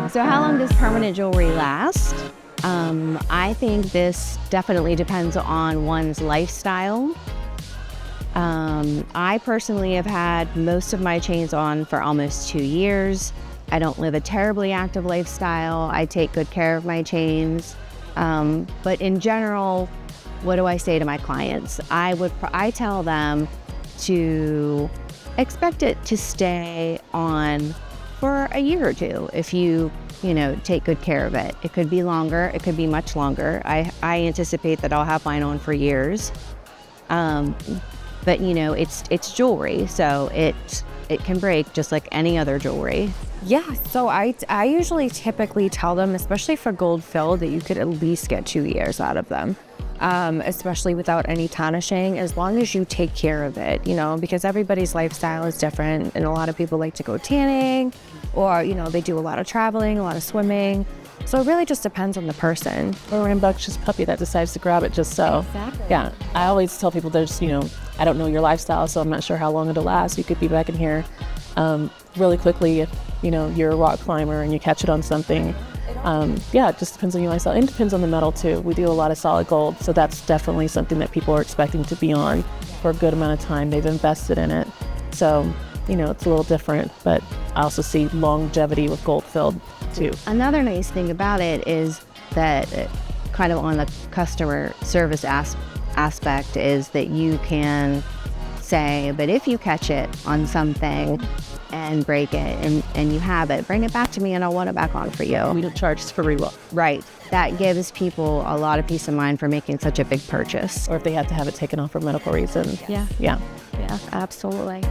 So how long does permanent jewelry last? I think this definitely depends on one's lifestyle. I personally have had most of my chains on for almost 2 years. I don't live a terribly active lifestyle. I take good care of my chains. But in general, what do I say to my clients? I tell them to expect it to stay on for a year or two if you take good care of it. It could be longer, it could be much longer. I anticipate that I'll have mine on for years. But it's jewelry, so it can break just like any other jewelry. Yeah, so I usually typically tell them, especially for gold filled, that you could at least get 2 years out of them, especially without any tarnishing, as long as you take care of it, because everybody's lifestyle is different, and a lot of people like to go tanning, or they do a lot of traveling, a lot of swimming. So it really just depends on the person. Or a rambunctious puppy that decides to grab it just so. Exactly. Yeah, I always tell people there's, I don't know your lifestyle, so I'm not sure how long it'll last. You could be back in here really quickly if, you're a rock climber and you catch it on something. It just depends on your lifestyle. And it depends on the metal too. We do a lot of solid gold, so that's definitely something that people are expecting to be on for a good amount of time. They've invested in it. So, it's a little different, but I also see longevity with gold filled too. Another nice thing about it is that kind of on the customer service aspect is that you can say, but if you catch it on something and break it and you have it, bring it back to me and I'll want it back on for you. We don't charge for re-roll. Right. That gives people a lot of peace of mind for making such a big purchase. Or if they have to have it taken off for medical reasons. Yeah. Yeah. Yeah, absolutely.